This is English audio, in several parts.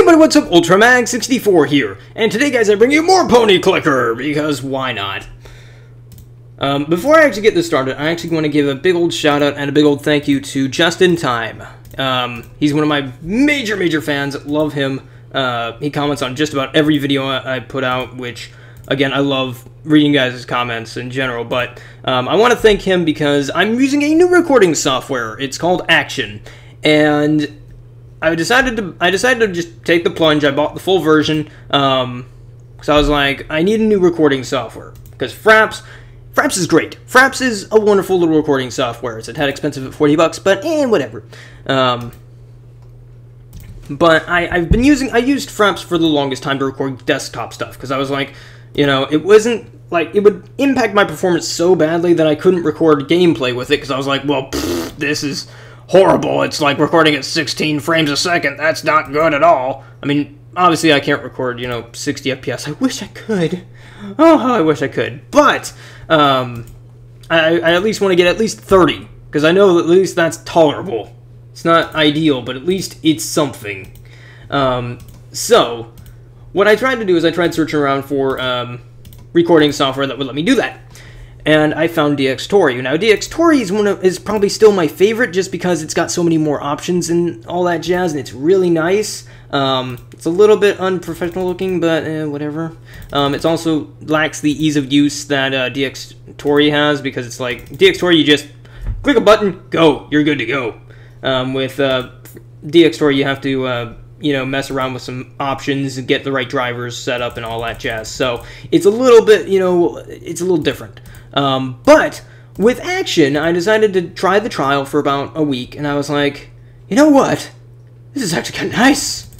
everybody, what's up? Ultramag64 here, and today, guys, I bring you more Pony Clicker, because why not? Before I actually get this started, I actually want to give a big old shout out and a big old thank you to Just in Time. He's one of my major fans, love him. He comments on just about every video I put out, which, again, I love reading guys' comments in general, but I want to thank him because I'm using a new recording software. It's called Action, and I decided to just take the plunge. I bought the full version, because I was like, I need a new recording software, because Fraps is great. Fraps is a wonderful little recording software. It's a tad expensive at $40, but whatever. But I used Fraps for the longest time to record desktop stuff, because I was like, you know, it wasn't, like, it would impact my performance so badly that I couldn't record gameplay with it, because I was like, well, this is horrible. It's like recording at 16 frames a second. That's not good at all. I mean, obviously I can't record, 60 FPS. I wish I could. Oh, how I wish I could. But, I at least want to get at least 30, because I know that at least that's tolerable. It's not ideal, but at least it's something. So, what I tried to do is I tried searching around for recording software that would let me do that. And I found DxTory. Now, DxTory is probably still my favorite just because it's got so many more options and all that jazz, and it's really nice. It's a little bit unprofessional looking, but whatever. It also lacks the ease of use that DxTory has, because it's like, DxTory, you just click a button, go, you're good to go. With DxTory, you have to mess around with some options and get the right drivers set up and all that jazz. So it's a little bit, it's a little different. But with Action, I decided to try the trial for about a week, and I was like, you know what? This is actually kind of nice.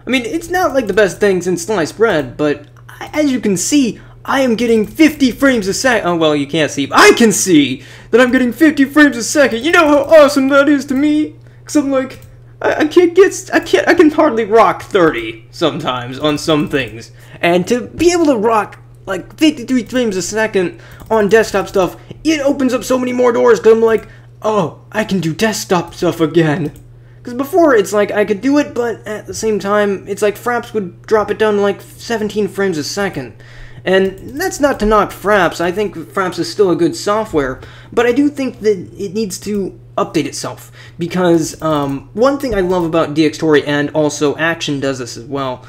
I mean, it's not like the best thing since sliced bread, but as you can see, I am getting 50 frames a second. Oh, well, you can't see, but I can see that I'm getting 50 frames a second. You know how awesome that is to me? Because I'm like, I can hardly rock 30 sometimes on some things. And to be able to rock like 53 frames a second on desktop stuff, it opens up so many more doors, because I'm like, oh, I can do desktop stuff again. Because before, it's like, I could do it, but at the same time, it's like Fraps would drop it down to like 17 frames a second. And that's not to knock Fraps. I think Fraps is still a good software, but I do think that it needs to update itself, because one thing I love about DxTory, and also Action does this as well,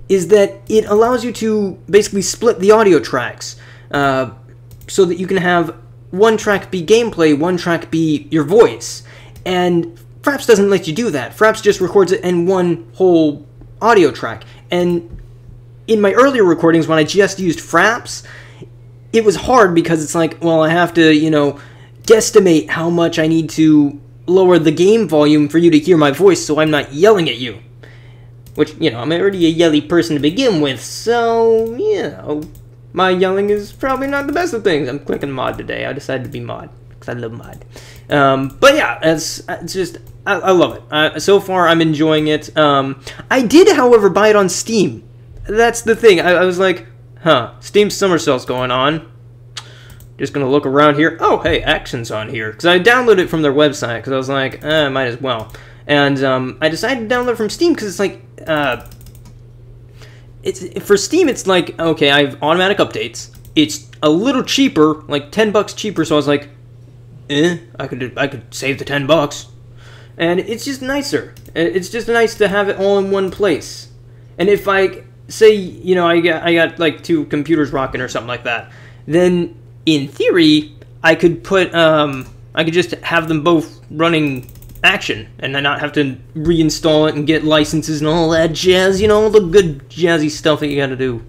is that it allows you to basically split the audio tracks, so that you can have one track be gameplay, one track be your voice, and Fraps doesn't let you do that. Fraps just records it in one whole audio track, and in my earlier recordings, when I just used Fraps, it was hard, because it's like, well, I have to, guesstimate how much I need to lower the game volume for you to hear my voice so I'm not yelling at you. Which, I'm already a yelly person to begin with, so, my yelling is probably not the best of things. I'm clicking mod today. I decided to be mod, because I love mod. But yeah, it's just, I love it. So far, I'm enjoying it. I did, however, buy it on Steam. That's the thing. I was like, Steam Summer Sale's going on. Just gonna look around here. Oh, hey, Action's on here. Because I downloaded it from their website, because I was like, might as well. And I decided to download it from Steam, because it's like, for Steam, it's like, okay, I have automatic updates. It's a little cheaper, like $10 cheaper, so I was like, I could save the $10. And it's just nicer. It's just nice to have it all in one place. And if I say, I got like 2 computers rocking or something like that, then in theory, I could put, I could just have them both running Action, and then not have to reinstall it and get licenses and all that jazz, all the good jazzy stuff that you gotta do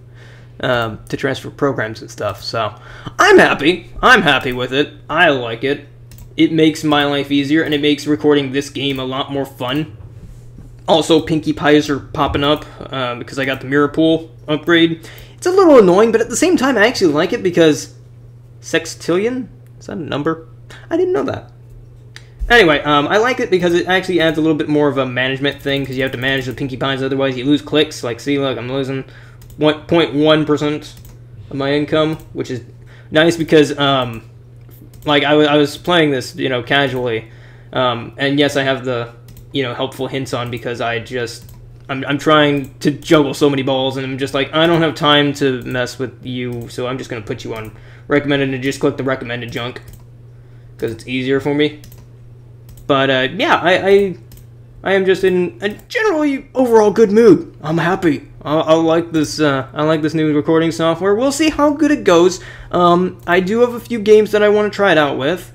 to transfer programs and stuff. So, I'm happy. I'm happy with it. I like it. It makes my life easier, and it makes recording this game a lot more fun. Also, Pinkie Pies are popping up, because I got the mirror pool upgrade. It's a little annoying, but at the same time, I actually like it, because sextillion? Is that a number? I didn't know that. Anyway, I like it because it actually adds a little bit more of a management thing, because you have to manage the Pinkie Pies, otherwise you lose clicks. Like, see, look, I'm losing 0.1% of my income, which is nice because, like, I was playing this, casually, and yes, I have the, helpful hints on, because I'm trying to juggle so many balls, and I'm just like, I don't have time to mess with you, so I'm just gonna put you on recommended and just click the recommended junk because it's easier for me. But yeah, I am just in a generally overall good mood. I'm happy. I like this. I like this new recording software. We'll see how good it goes. I do have a few games that I want to try it out with,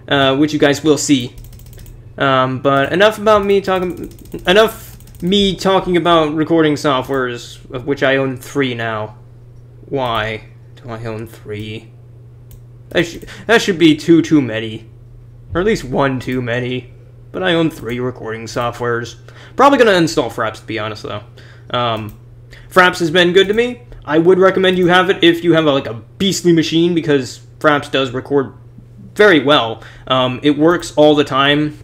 which you guys will see. But enough about me talking. Enough me talking about recording softwares, of which I own 3 now. Why do I own 3? That should be 2 too many, or at least 1 too many. But I own 3 recording softwares. Probably gonna install Fraps, to be honest, though. Fraps has been good to me. I would recommend you have it if you have like a beastly machine, because Fraps does record very well. It works all the time.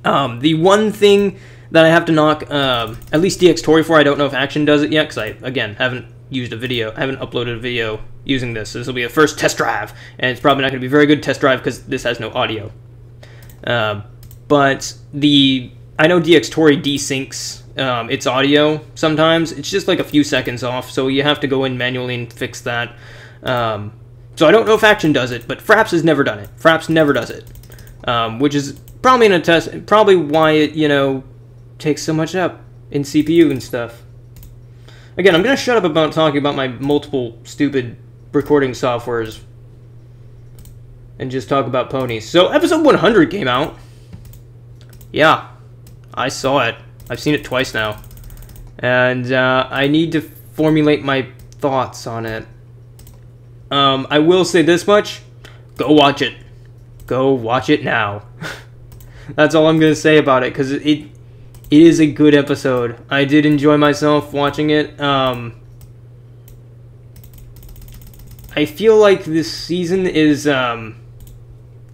The one thing that I have to knock, at least DxTory for, I don't know if Action does it yet, because I, again, haven't uploaded a video using this. This will be a first test drive, and it's probably not going to be a very good test drive because this has no audio. But I know DxTory desyncs its audio sometimes. It's just like a few seconds off, so you have to go in manually and fix that. So I don't know if Action does it, but Fraps has never done it. Fraps never does it, which is probably why it, takes so much up in CPU and stuff. Again, I'm gonna shut up about talking about my multiple stupid recording softwares and just talk about ponies. So episode 100 came out. Yeah, I saw it. I've seen it twice now, and I need to formulate my thoughts on it. I will say this much: go watch it. Go watch it now. That's all I'm gonna say about it, because it is a good episode. I did enjoy myself watching it. I feel like this season is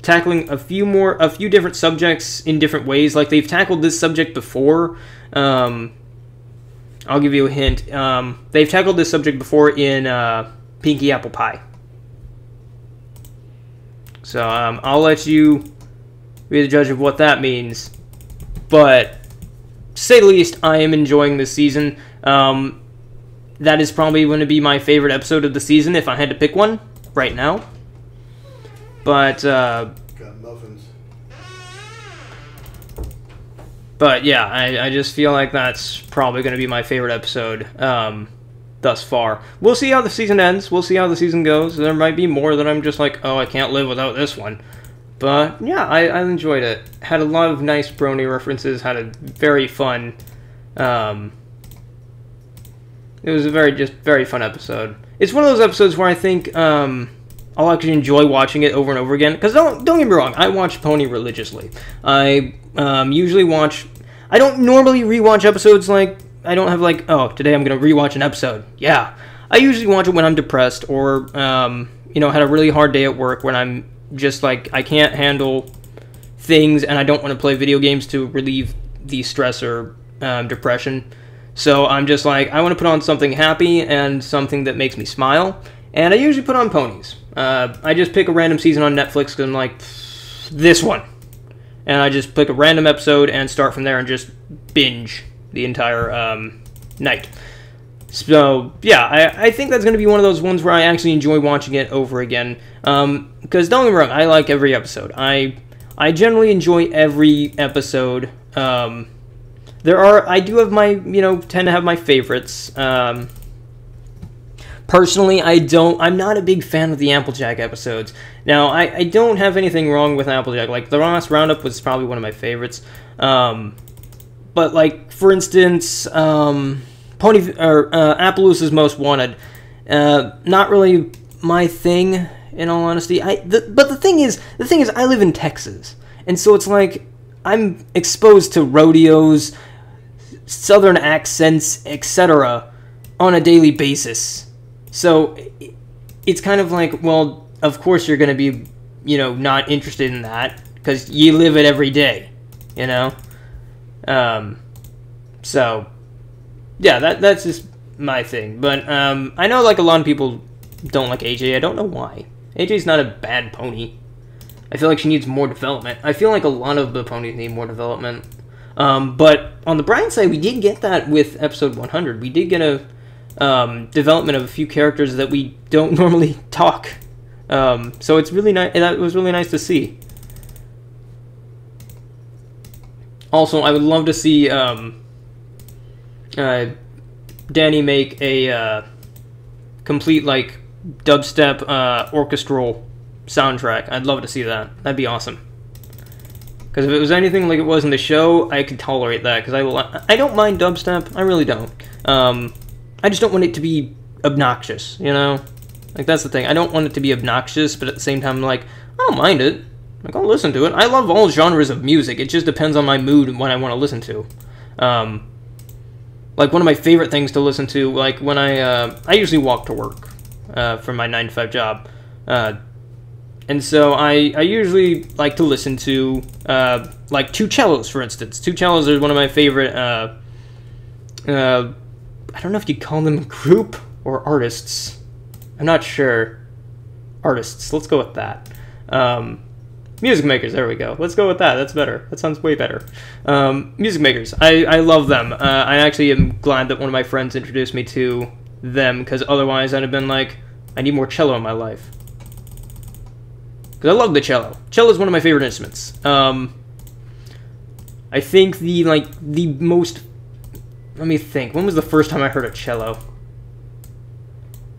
tackling a few different subjects in different ways. Like, they've tackled this subject before. I'll give you a hint. They've tackled this subject before in Pinky Apple Pie. So I'll let you be the judge of what that means. But to say the least, I am enjoying this season. That is probably going to be my favorite episode of the season if I had to pick one right now. But got muffins. But yeah, I just feel like that's probably going to be my favorite episode thus far. We'll see how the season ends. We'll see how the season goes. There might be more that I'm just like, oh, I can't live without this one. But yeah, I enjoyed it. Had a lot of nice brony references. Had a very fun. It was a very fun episode. It's one of those episodes where I think I'll actually enjoy watching it over and over again. Because don't get me wrong, I watch Pony religiously. I usually watch. I don't normally rewatch episodes like. I don't have like, oh, today I'm gonna rewatch an episode. Yeah, I usually watch it when I'm depressed or had a really hard day at work, when I'm just like, I can't handle things and I don't want to play video games to relieve the stress or depression. So I'm just like, I want to put on something happy and something that makes me smile, and I usually put on ponies. I just pick a random season on Netflix because I'm like, this one, and I just pick a random episode and start from there and just binge the entire night. So yeah, I think that's going to be one of those ones where I actually enjoy watching it over again. Because don't get me wrong, I like every episode. I generally enjoy every episode. I do have my, tend to have my favorites. Personally, I'm not a big fan of the Applejack episodes. Now, I don't have anything wrong with Applejack. Like, the last Roundup was probably one of my favorites. But, like, for instance, Appaloosa's Most Wanted, not really my thing, in all honesty. But the thing is, I live in Texas, and so it's like, I'm exposed to rodeos, southern accents, etc. on a daily basis. So it's kind of like, well, of course you're going to be, not interested in that because you live it every day, So yeah, that's just my thing. But I know like a lot of people don't like AJ. I don't know why. AJ's not a bad pony. I feel like she needs more development. I feel like a lot of the ponies need more development. But on the bright side, we did get that with episode 100. We did get a development of a few characters that we don't normally talk. So it's really nice. That was really nice to see. Also, I would love to see Danny make a complete like dubstep orchestral soundtrack. I'd love to see that. That'd be awesome. Because if it was anything like it was in the show, I could tolerate that. Because I don't mind dubstep. I really don't. I just don't want it to be obnoxious, you know? Like, that's the thing. I don't want it to be obnoxious, but at the same time, like, I don't mind it. Like, I'll listen to it. I love all genres of music. It just depends on my mood and what I want to listen to. Like, one of my favorite things to listen to, like, when I usually walk to work for my 9-to-5 job. And so I usually like to listen to, like, two cellos, for instance. Two cellos are one of my favorite, I don't know if you call them a group or artists. I'm not sure. Artists. Let's go with that. Music makers. There we go. Let's go with that. That's better. That sounds way better. Music makers. I love them. I actually am glad that one of my friends introduced me to them, because otherwise I'd have been like, I need more cello in my life. Because I love the cello. Cello is one of my favorite instruments. I think the most... Let me think. When was the first time I heard a cello?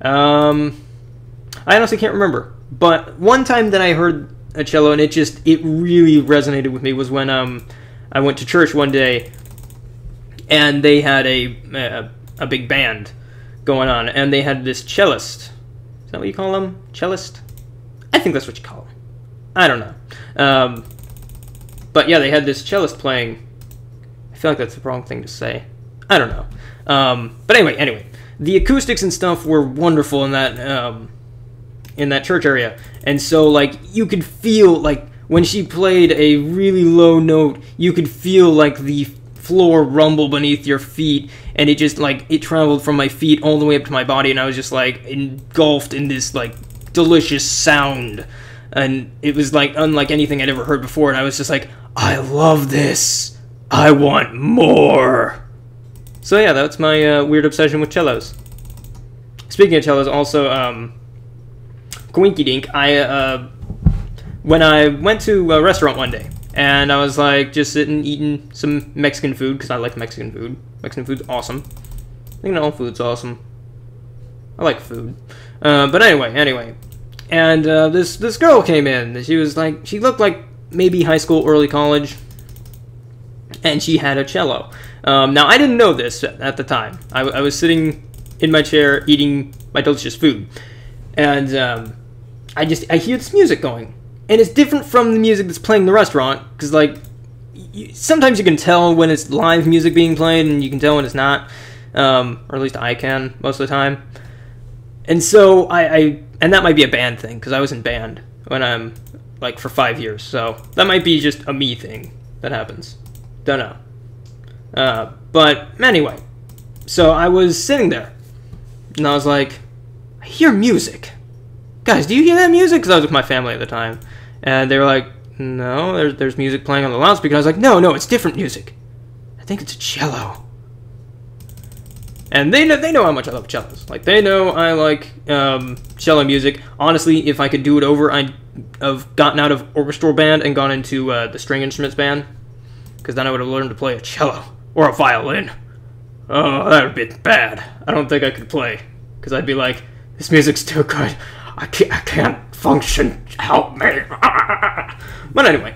I honestly can't remember. But one time that I heard a cello and it really resonated with me was when I went to church one day and they had a big band going on, and they had this cellist. Is that what you call them? Cellist? I think that's what you call them. I don't know. But yeah, they had this cellist playing. I feel like that's the wrong thing to say. I don't know. But anyway, the acoustics and stuff were wonderful in that church area. And so, like, you could feel, like, when she played a really low note, you could feel, like, the floor rumble beneath your feet, and it just, like, it traveled from my feet all the way up to my body, and I was just, like, engulfed in this, like, delicious sound. And it was, like, unlike anything I'd ever heard before, and I was just like, I love this! I want more! So yeah, that's my weird obsession with cellos. Speaking of cellos, also, Coinky Dink, when I went to a restaurant one day, and I was like just sitting eating some Mexican food, because I like Mexican food. Mexican food's awesome. I think all food's awesome. I like food. But anyway. And this girl came in. She looked like maybe high school, early college, and she had a cello. Now, I didn't know this at the time. I was sitting in my chair eating my delicious food, and I hear this music going, and it's different from the music that's playing in the restaurant, because, like, sometimes you can tell when it's live music being played, and you can tell when it's not, or at least I can most of the time. And so and that might be a band thing, because I was in band when I'm, like, for 5 years, so that might be just a me thing that happens. Don't know. But anyway, so I was sitting there, and I was like, I hear music. Guys, do you hear that music? Because I was with my family at the time, and they were like, no, there's music playing on the loudspeaker. I was like, no, it's different music. I think it's a cello. And they know how much I love cellos. Like, they know I like cello music. Honestly, if I could do it over, I'd have gotten out of orchestral band and gone into the string instruments band, because then I would have learned to play a cello or a violin. Oh, that would be bad. I don't think I could play, because I'd be like, this music's too good. I can't function. Help me. But anyway,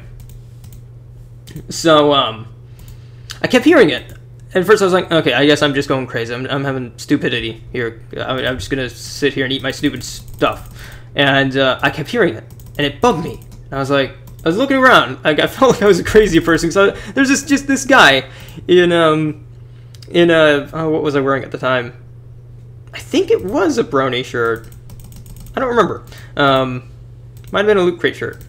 so I kept hearing it. At first I was like, okay, I guess I'm just going crazy. I'm having stupidity here. I'm just gonna sit here and eat my stupid stuff. And I kept hearing it, and it bugged me. And I was looking around. I felt like I was a crazy person. So there's just this guy in what was I wearing at the time? I think it was a brony shirt. I don't remember. Might have been a Loot Crate shirt.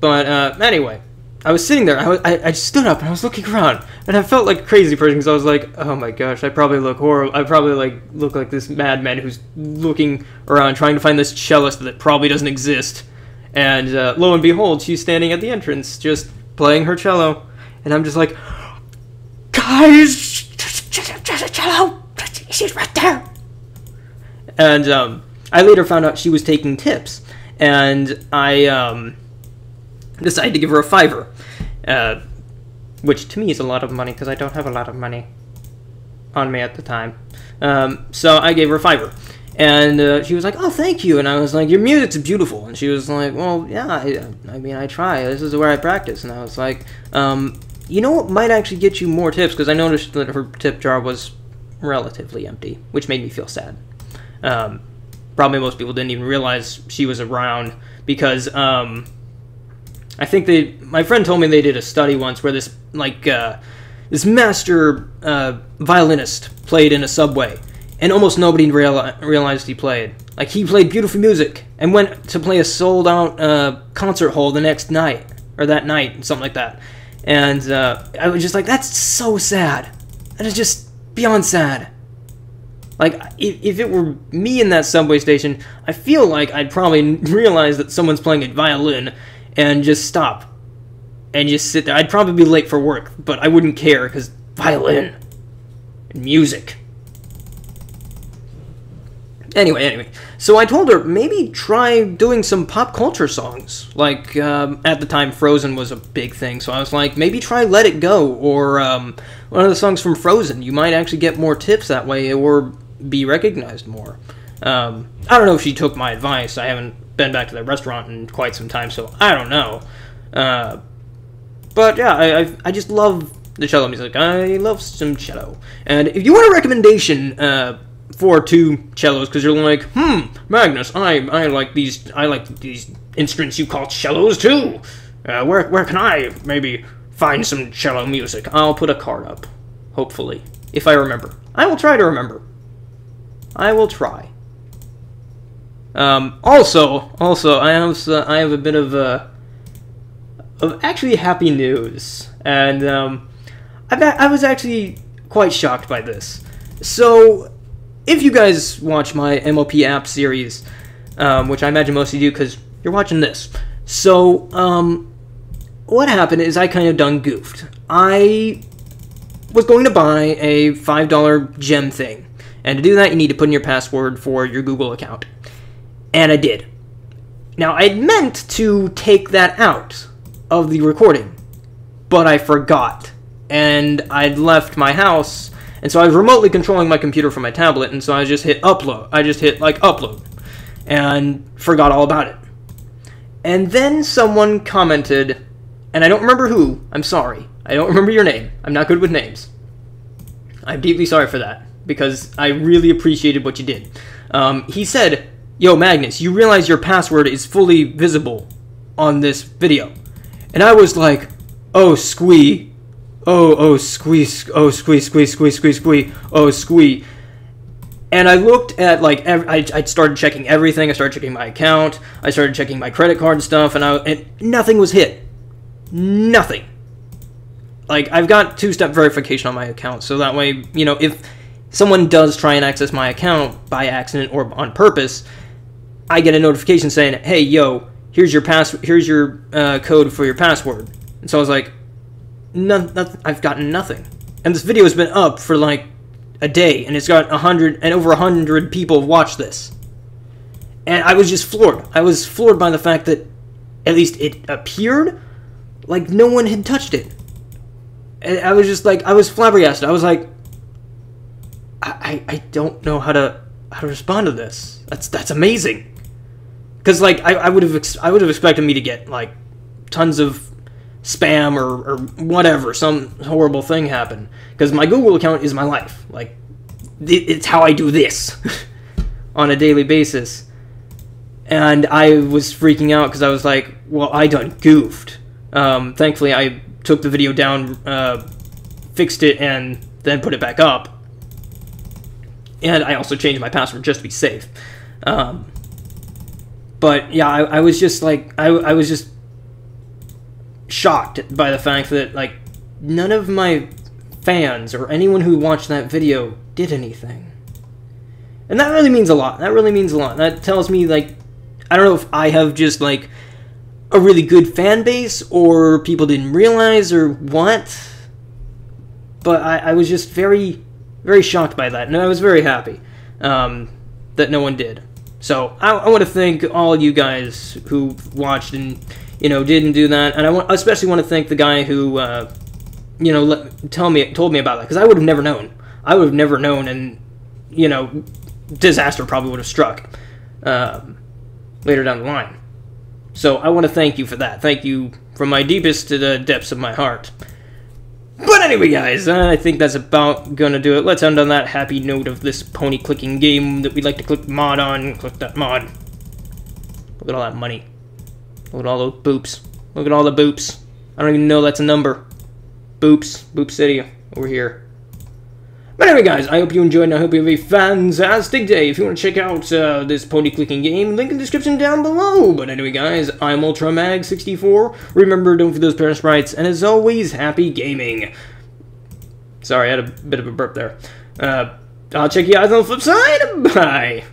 But anyway, I was sitting there. I stood up and I was looking around, and I felt like a crazy person, because I was like, oh my gosh, I probably look horrible. I probably look like this madman who's looking around trying to find this cellist that probably doesn't exist. And lo and behold, she's standing at the entrance just playing her cello, and I'm just like, guys, cello, she's right there. And I later found out she was taking tips, and I decided to give her a $5, which to me is a lot of money because I don't have a lot of money on me at the time. So I gave her a $5, and she was like, "Oh, thank you." And I was like, "Your music's beautiful." And she was like, "Well, yeah, I mean, I try. This is where I practice." And I was like, "You know what might actually get you more tips?" Because I noticed that her tip jar was relatively empty, which made me feel sad. Probably most people didn't even realize she was around because I think my friend told me they did a study once where this this master violinist played in a subway, and almost nobody realized he played. Like, he played beautiful music and went to play a sold-out concert hall the next night, or that night, something like that. And I was just like, that's so sad. That is just beyond sad. Like, if it were me in that subway station, I feel like I'd probably realize that someone's playing a violin and just stop and just sit there. I'd probably be late for work, but I wouldn't care, because violin and music. Anyway, so I told her, maybe try doing some pop culture songs. Like, at the time, Frozen was a big thing, so I was like, maybe try Let It Go, or one of the songs from Frozen. You might actually get more tips that way, or be recognized more. I don't know if she took my advice. I haven't been back to that restaurant in quite some time, so I don't know. But yeah, I just love the cello music. I love some cello. And if you want a recommendation for 2 cellos, because you're like, Magnus, I like these instruments you call cellos too. Where can I maybe find some cello music? I'll put a card up, hopefully, if I remember. I will try to remember. I will try. Also, I have a bit of actually happy news, and I was actually quite shocked by this. So, if you guys watch my MOP app series, which I imagine most of you do because you're watching this, so what happened is I kind of done goofed. I was going to buy a $5 gem thing. And to do that, you need to put in your password for your Google account. And I did. Now, I meant to take that out of the recording, but I forgot. And I'd left my house, and so I was remotely controlling my computer from my tablet, and so I just hit upload. I just hit, upload, and forgot all about it. And then someone commented, and I don't remember who. I'm sorry. I don't remember your name. I'm not good with names. I'm deeply sorry for that, because I really appreciated what you did. He said, "Yo, Magnus, you realize your password is fully visible on this video." And I was like, "Oh, squee. Oh, squee. Oh, squee, squee, squee, squee, squee. Oh, squee." And I looked at, I started checking everything. I started checking my account. I started checking my credit card and stuff, and nothing was hit. Nothing. Like, I've got 2-step verification on my account, so that way, if someone does try and access my account by accident or on purpose, I get a notification saying, "Hey, yo, here's your code for your password." And so I was like, I've gotten nothing. And this video has been up for a day, and it's got over 100 people watched this. And I was just floored. I was floored by the fact that at least it appeared like no one had touched it. And I was just I was flabbergasted. I was like, I don't know how to respond to this. That's amazing. Because I would have expected me to get tons of spam or whatever, some horrible thing happen. Because my Google account is my life. It's how I do this on a daily basis. And I was freaking out because I was like, well, I done goofed. Thankfully, I took the video down, fixed it, and then put it back up. And I also changed my password just to be safe. But yeah, I was just I was just shocked by the fact that none of my fans or anyone who watched that video did anything. And that really means a lot. That tells me I don't know if I have just a really good fan base or people didn't realize or what. but I was just very, very shocked by that, and I was very happy that no one did. So I want to thank all you guys who watched and, you know, didn't do that, and I especially want to thank the guy who, you know, told me about that, because I would have never known. I would have never known, and, you know, disaster probably would have struck later down the line. So I want to thank you for that. Thank you from my deepest to the depths of my heart. But anyway, guys, I think that's about gonna do it. Let's end on that happy note of this pony clicking game that we'd like to click mod on. Click that mod. Look at all that money. Look at all those boops. Look at all the boops. I don't even know that's a number. Boops. Boop City over here. But anyway, guys, I hope you enjoyed, and I hope you have a fantastic day. If you want to check out this pony clicking game, link in the description down below. But anyway, guys, I'm UltraMag64. Remember, don't feed those parent sprites, and as always, happy gaming. Sorry, I had a bit of a burp there. I'll check you guys on the flip side. Bye.